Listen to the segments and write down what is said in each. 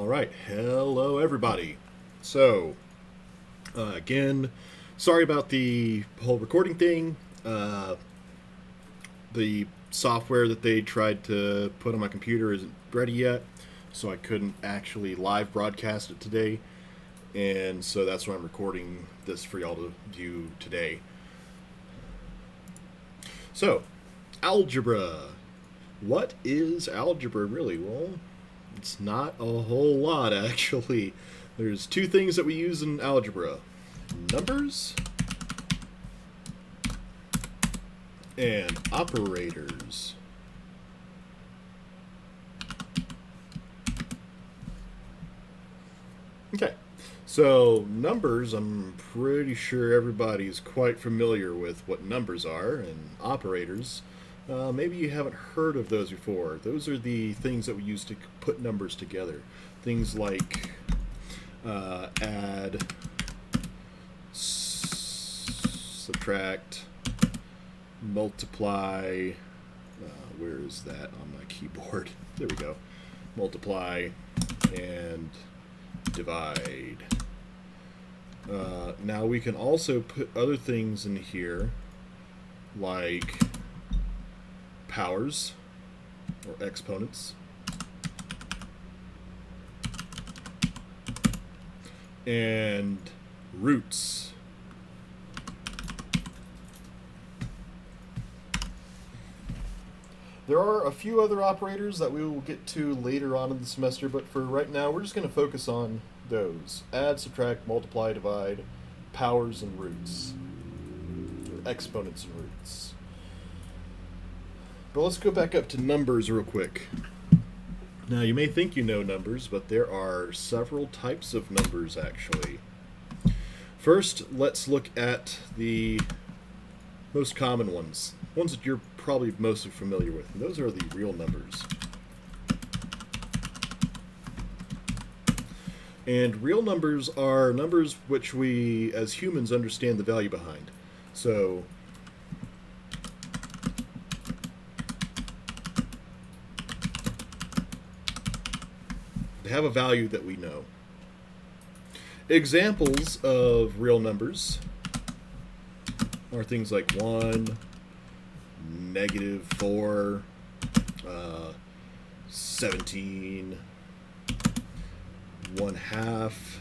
All right, hello everybody. So, again, sorry about the whole recording thing. The software that they tried to put on my computer isn't ready yet, so I couldn't actually live broadcast it today, and so that's why I'm recording this for y'all to view today. So, algebra. What is algebra really? Well, it's not a whole lot, actually. There's two things that we use in algebra: numbers and operators. Okay, so numbers, I'm pretty sure everybody's quite familiar with what numbers are, and operators, maybe you haven't heard of those before. Those are the things that we use to put numbers together. Things like add, subtract, multiply. Where is that on my keyboard? There we go. Multiply and divide. Now we can also put other things in here like powers or exponents and roots. There are a few other operators that we will get to later on in the semester, but for right now we're just going to focus on those: add, subtract, multiply, divide, powers, and roots, or exponents and roots. But let's go back up to numbers real quick. Now, you may think you know numbers, but there are several types of numbers, actually. First, let's look at the most common ones that you're probably mostly familiar with, and those are the real numbers. And real numbers are numbers which we, as humans, understand the value behind. So, they have a value that we know. Examples of real numbers are things like 1, -4, 17, 1/2.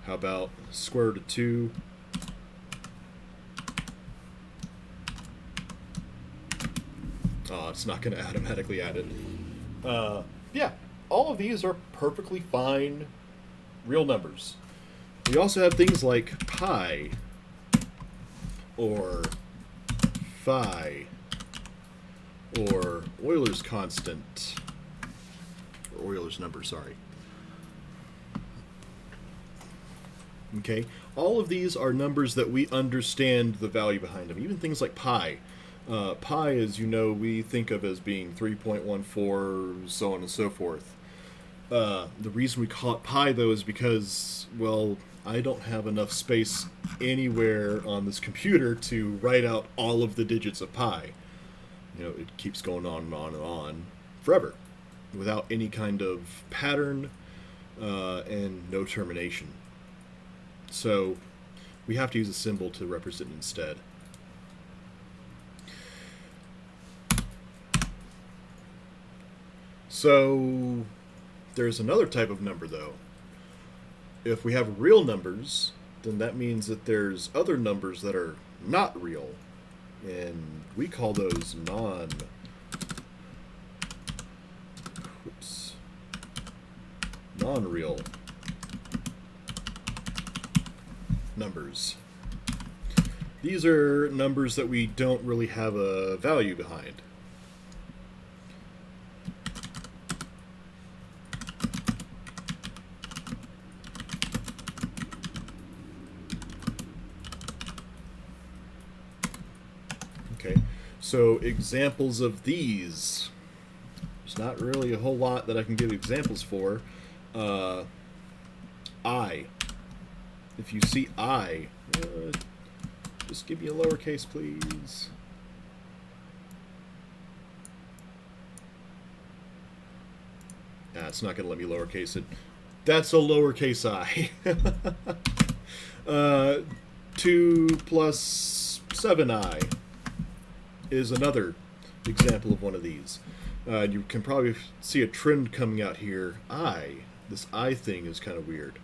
How about square root of 2? Oh, it's not going to automatically add it. Yeah, all of these are perfectly fine real numbers. We also have things like pi, or phi, or Euler's constant, or Euler's number, sorry. Okay, all of these are numbers that we understand the value behind them. Even things like pi. Pi, as you know, we think of as being 3.14, so on and so forth. The reason we call it pi, though, is because, well, I don't have enough space anywhere on this computer to write out all of the digits of pi. You know, it keeps going on and on and on forever without any kind of pattern and no termination. So we have to use a symbol to represent it instead. So there's another type of number, though. If we have real numbers, then that means that there's other numbers that are not real, and we call those non-real numbers. These are numbers that we don't really have a value behind. Okay, so examples of these. There's not really a whole lot that I can give examples for. I. If you see I, just give me a lowercase, please. It's not going to let me lowercase it. That's a lowercase I. 2 plus 7i is another example of one of these. You can probably see a trend coming out here. This I thing is kind of weird.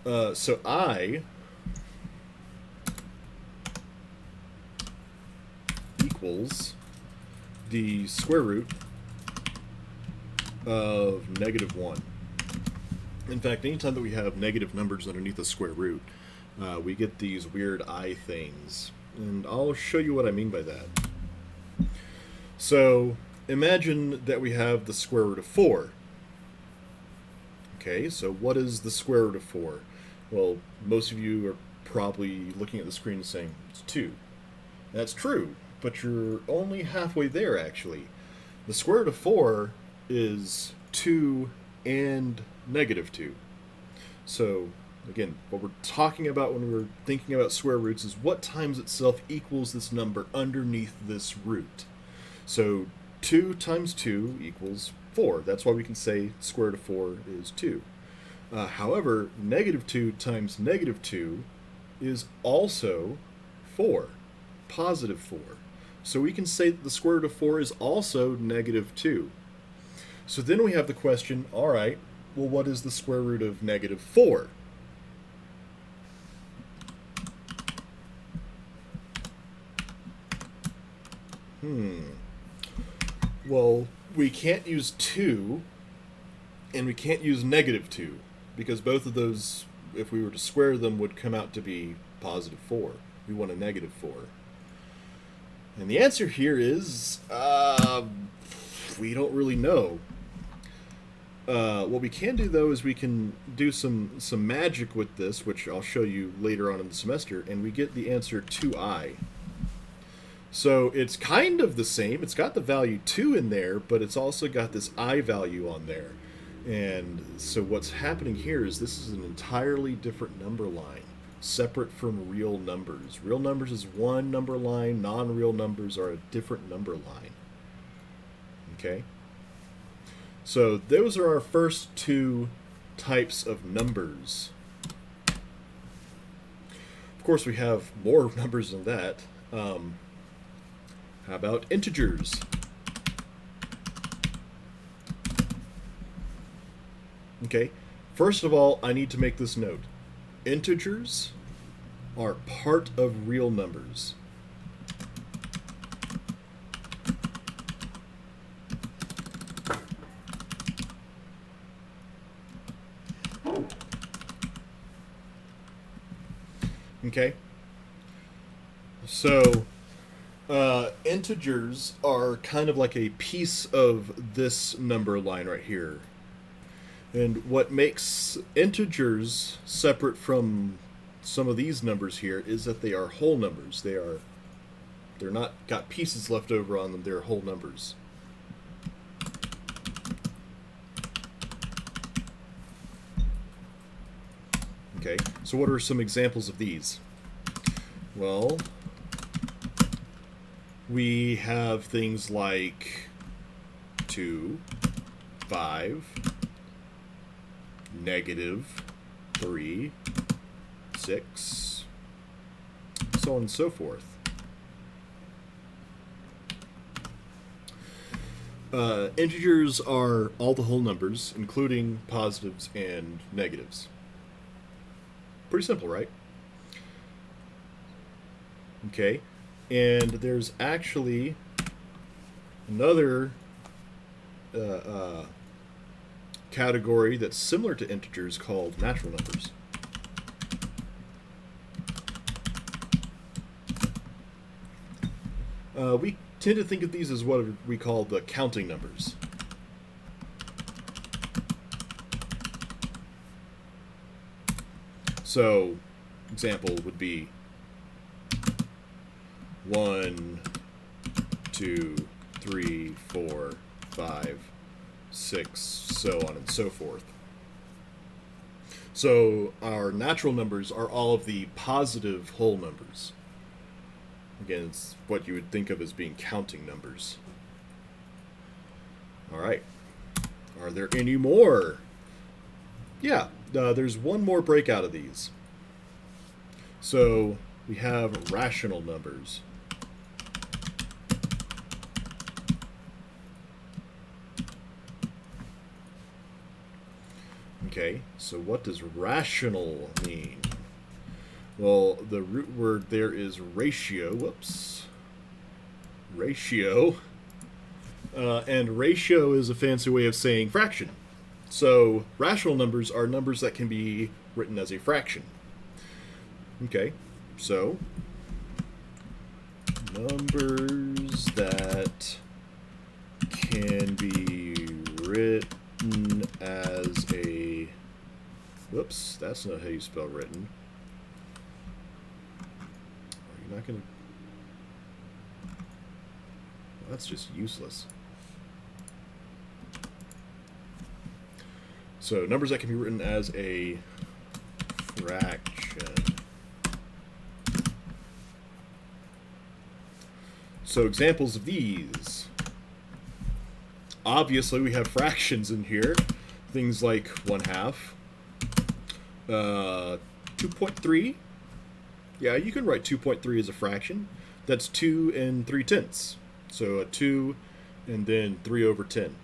So I equals the square root of -1. In fact, anytime that we have negative numbers underneath a square root, we get these weird I things. And I'll show you what I mean by that. So imagine that we have the square root of 4. Okay, so what is the square root of 4? Well, most of you are probably looking at the screen and saying, it's 2. That's true, but you're only halfway there, actually. The square root of 4 is 2 and -2. So, again, what we're talking about when we're thinking about square roots is what times itself equals this number underneath this root. So 2 times 2 equals 4. That's why we can say square root of 4 is 2. However, -2 times -2 is also 4, positive 4. So we can say that the square root of 4 is also -2. So then we have the question, all right, well, what is the square root of -4? Well, we can't use 2, and we can't use -2, because both of those, if we were to square them, would come out to be positive 4. We want a -4. And the answer here is, we don't really know. What we can do, though, is we can do some magic with this, which I'll show you later on in the semester, and we get the answer 2i. So it's kind of the same. It's got the value 2 in there, but it's also got this I value on there. And so what's happening here is this is an entirely different number line, separate from real numbers. Real numbers is one number line. Non-real numbers are a different number line. Okay? So those are our first two types of numbers. Of course, we have more numbers than that. How about integers? Okay, first of all, I need to make this note. Integers are part of real numbers. Okay, so integers are kind of like a piece of this number line right here. And what makes integers separate from some of these numbers here is that they are whole numbers. They're not got pieces left over on them, they're whole numbers. Okay, so what are some examples of these? Well, we have things like 2, 5, -3, 6, so on and so forth. Integers are all the whole numbers, including positives and negatives. Pretty simple, right? Okay, and there's actually another category that's similar to integers called natural numbers. We tend to think of these as what we call the counting numbers. So, example would be 1, 2, 3, 4, 5, 6, so on and so forth. So our natural numbers are all of the positive whole numbers. Again, it's what you would think of as being counting numbers. All right. Are there any more? Yeah, there's one more breakout of these. So we have rational numbers. Okay, so what does rational mean? Well, the root word there is ratio. Whoops. Ratio. And ratio is a fancy way of saying fraction. So rational numbers are numbers that can be written as a fraction. Okay, so numbers that can be written as a... Whoops, that's not how you spell written. Are you not going to... Well, that's just useless. So numbers that can be written as a fraction. So examples of these. Obviously we have fractions in here. Things like 1/2, 2.3. Yeah, you can write 2.3 as a fraction. That's 2 3/10. So a 2 and then 3/10.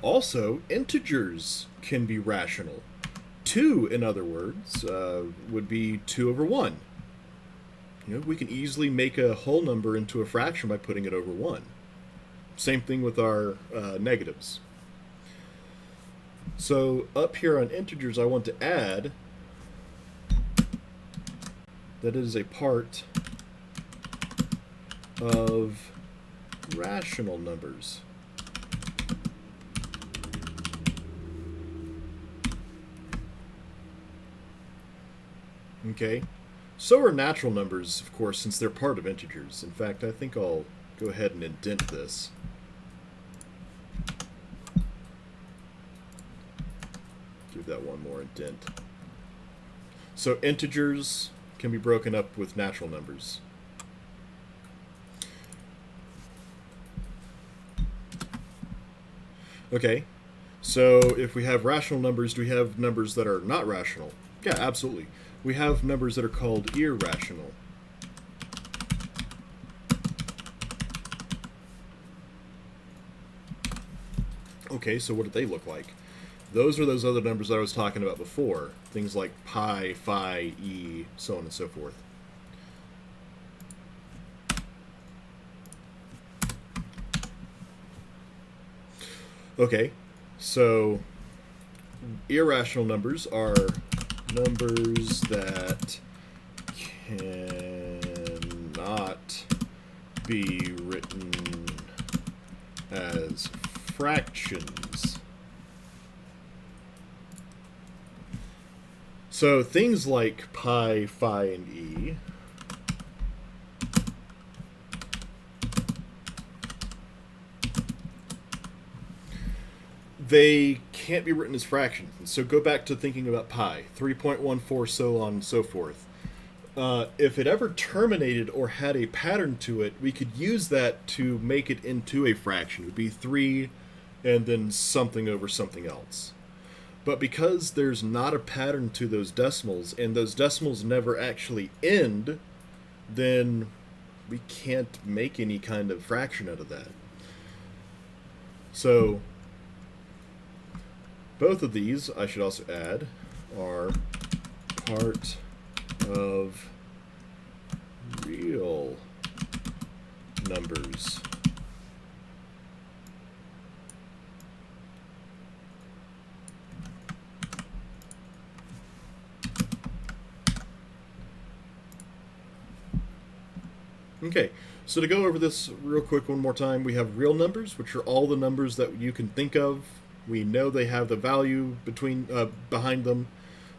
Also, integers can be rational. 2, in other words, would be 2/1. You know, we can easily make a whole number into a fraction by putting it over 1. Same thing with our negatives. So up here on integers, I want to add that it is a part of rational numbers. Okay, so are natural numbers, of course, since they're part of integers. In fact, I think I'll go ahead and indent this. Give that one more indent. So integers can be broken up with natural numbers. Okay, so if we have rational numbers, do we have numbers that are not rational? Yeah, absolutely. We have numbers that are called irrational. Okay, so what do they look like? Those are those other numbers that I was talking about before. Things like pi, phi, e, so on and so forth. Okay, so irrational numbers are numbers that cannot be written as fractions. So things like pi, phi, and e they can't be written as fractions. And so go back to thinking about pi, 3.14, so on and so forth. If it ever terminated or had a pattern to it, we could use that to make it into a fraction. It would be 3 and then something over something else. But because there's not a pattern to those decimals, and those decimals never actually end, then we can't make any kind of fraction out of that. So both of these, I should also add, are part of real numbers. Okay, so to go over this real quick one more time, we have real numbers, which are all the numbers that you can think of. We know they have the value behind them.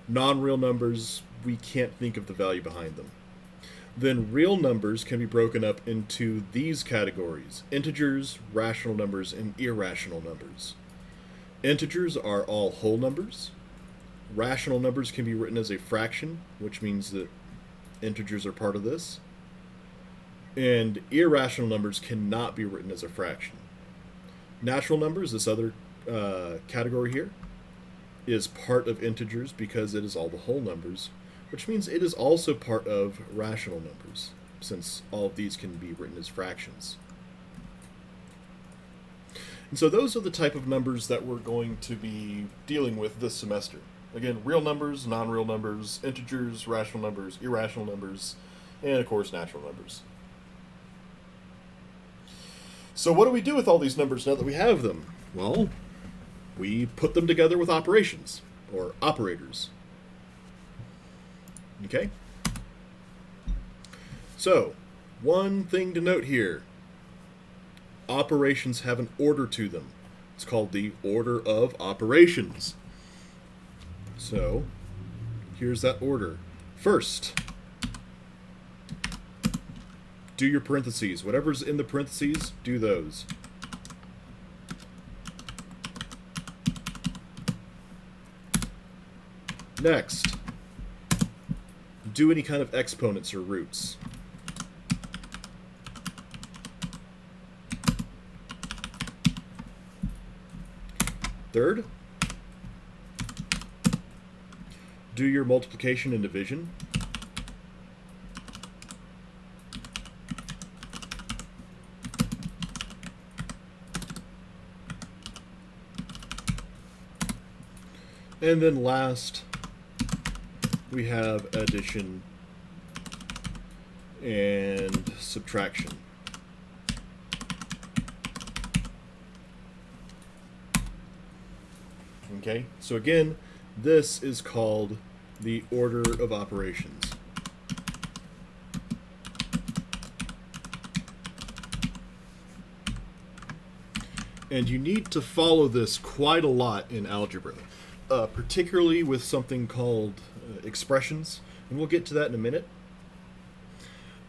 Non-real numbers, we can't think of the value behind them. Then real numbers can be broken up into these categories: integers, rational numbers, and irrational numbers. Integers are all whole numbers. Rational numbers can be written as a fraction, which means that integers are part of this. And irrational numbers cannot be written as a fraction. Natural numbers, this other category here, is part of integers because it is all the whole numbers, which means it is also part of rational numbers, since all of these can be written as fractions. And so those are the type of numbers that we're going to be dealing with this semester. Again, real numbers, non-real numbers, integers, rational numbers, irrational numbers, and of course natural numbers. So what do we do with all these numbers now that we have them? Well, we put them together with operations, or operators. Okay? So, one thing to note here. Operations have an order to them. It's called the order of operations. So, here's that order. First, do your parentheses. Whatever's in the parentheses, do those. Next, do any kind of exponents or roots. Third, do your multiplication and division. And then last, we have addition and subtraction. Okay, so again, this is called the order of operations. And you need to follow this quite a lot in algebra, particularly with something called expressions, and we'll get to that in a minute.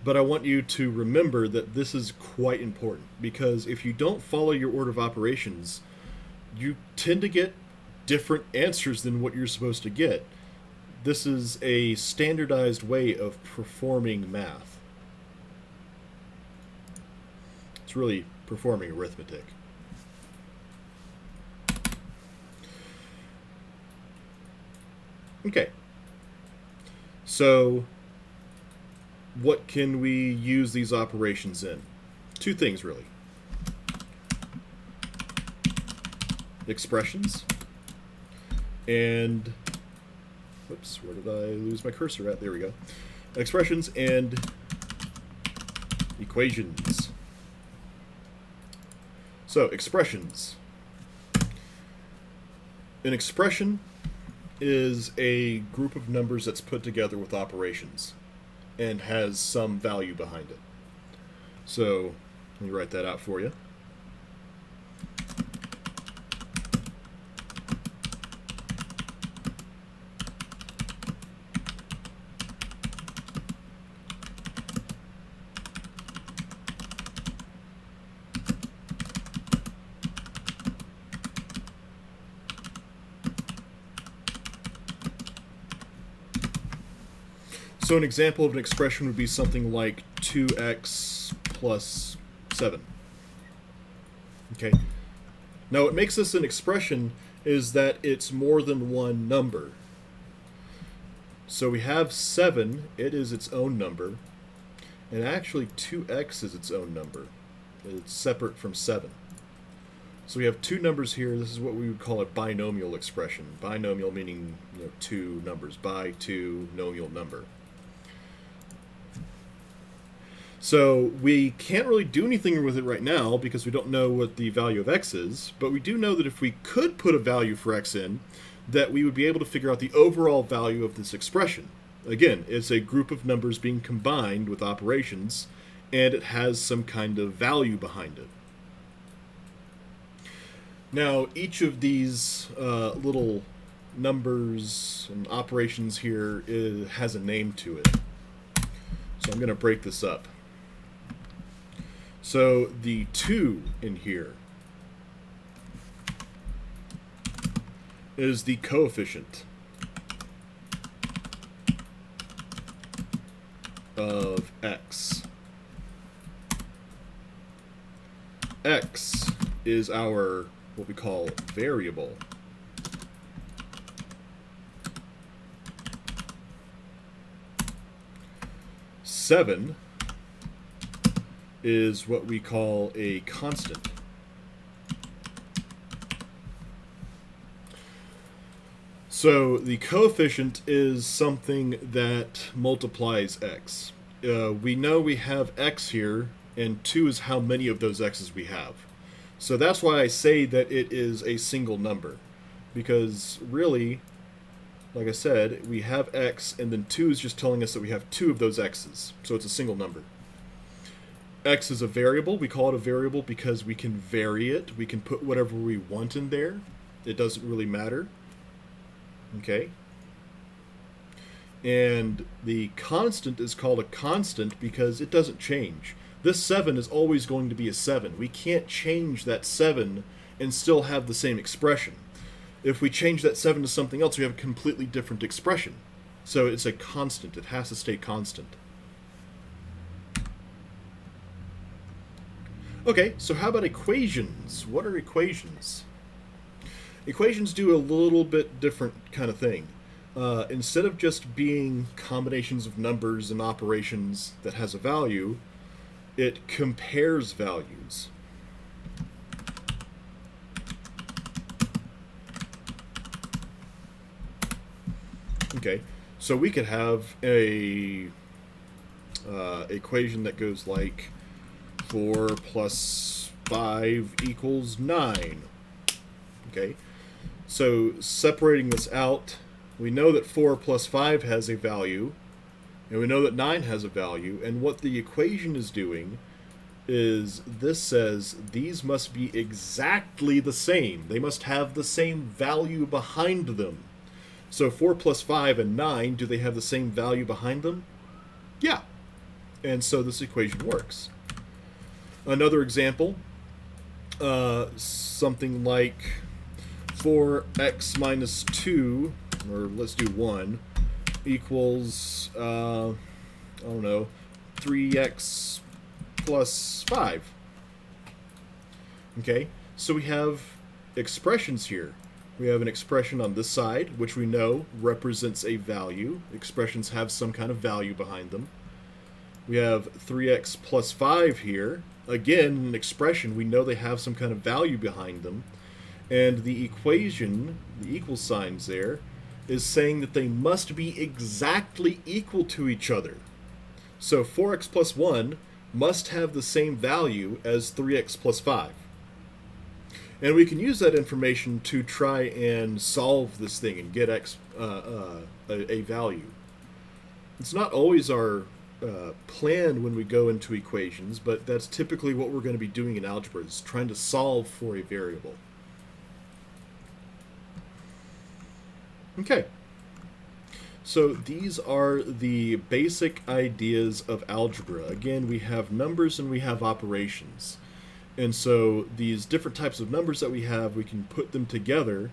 But I want you to remember that this is quite important, because if you don't follow your order of operations, you tend to get different answers than what you're supposed to get. This is a standardized way of performing math. It's really performing arithmetic. Okay. So, what can we use these operations in? Two things, really. Expressions. And, whoops, where did I lose my cursor at? There we go. Expressions and equations. So, expressions. An expression is a group of numbers that's put together with operations and has some value behind it. So, let me write that out for you. So an example of an expression would be something like 2x plus 7. Okay. Now what makes this an expression is that it's more than one number. So we have 7, it is its own number, and actually 2x is its own number. It's separate from 7. So we have two numbers here. This is what we would call a binomial expression. Binomial meaning, two numbers. Bi, two, nomial number. So we can't really do anything with it right now because we don't know what the value of x is, but we do know that if we could put a value for x in, that we would be able to figure out the overall value of this expression. Again, it's a group of numbers being combined with operations, and it has some kind of value behind it. Now, each of these little numbers and operations here has a name to it. So I'm going to break this up. So the 2 in here is the coefficient of x. X is our, what we call, variable. Seven is what we call a constant. So the coefficient is something that multiplies x. We know we have x here, and 2 is how many of those x's we have. So that's why I say that it is a single number. Because really, like I said, we have x, and then 2 is just telling us that we have 2 of those x's. So it's a single number. X is a variable. We call it a variable because we can vary it. We can put whatever we want in there. It doesn't really matter. Okay? And the constant is called a constant because it doesn't change. This 7 is always going to be a 7. We can't change that 7 and still have the same expression. If we change that 7 to something else, we have a completely different expression. So it's a constant. It has to stay constant. Okay, so how about equations? What are equations? Equations do a little bit different kind of thing. Instead of just being combinations of numbers and operations that has a value, it compares values. Okay, so we could have a equation that goes like 4 plus 5 equals 9. Okay, so separating this out, we know that 4 plus 5 has a value, and we know that 9 has a value, and what the equation is doing is this says these must be exactly the same. They must have the same value behind them. So 4 plus 5 and 9, do they have the same value behind them? Yeah. And so this equation works. Another example, something like 4x minus 2, or let's do 1, equals, I don't know, 3x plus 5. Okay, so we have expressions here. We have an expression on this side, which we know represents a value. Expressions have some kind of value behind them. We have 3x plus 5 here. Again, an expression, we know they have some kind of value behind them. And the equation, the equal signs there, is saying that they must be exactly equal to each other. So 4x plus 1 must have the same value as 3x plus 5. And we can use that information to try and solve this thing and get a value. It's not always our plan when we go into equations, but that's typically what we're going to be doing in algebra, is trying to solve for a variable. Okay, so these are the basic ideas of algebra. Again, we have numbers and we have operations. And so these different types of numbers that we have, we can put them together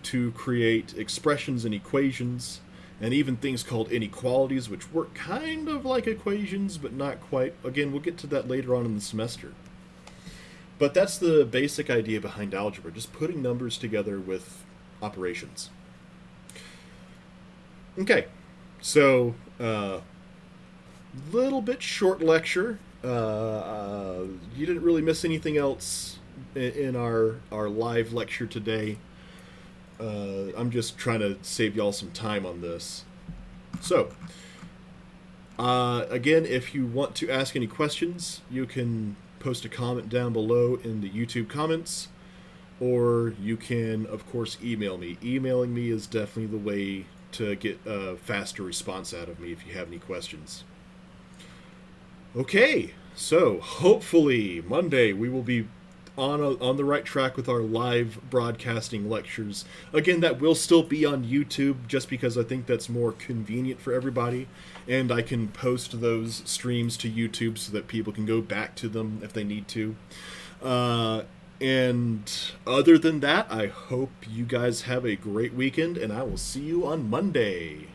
to create expressions and equations, and even things called inequalities, which work kind of like equations, but not quite. Again, we'll get to that later on in the semester. But that's the basic idea behind algebra, just putting numbers together with operations. Okay, so little bit short lecture. You didn't really miss anything else in our live lecture today. I'm just trying to save y'all some time on this. So, again, if you want to ask any questions, you can post a comment down below in the YouTube comments, or you can, of course, email me. Emailing me is definitely the way to get a faster response out of me if you have any questions. Okay, so hopefully Monday we will be on the right track with our live broadcasting lectures. Again, that will still be on YouTube, just because I think that's more convenient for everybody, and I can post those streams to YouTube so that people can go back to them if they need to. And other than that, I hope you guys have a great weekend, and I will see you on Monday.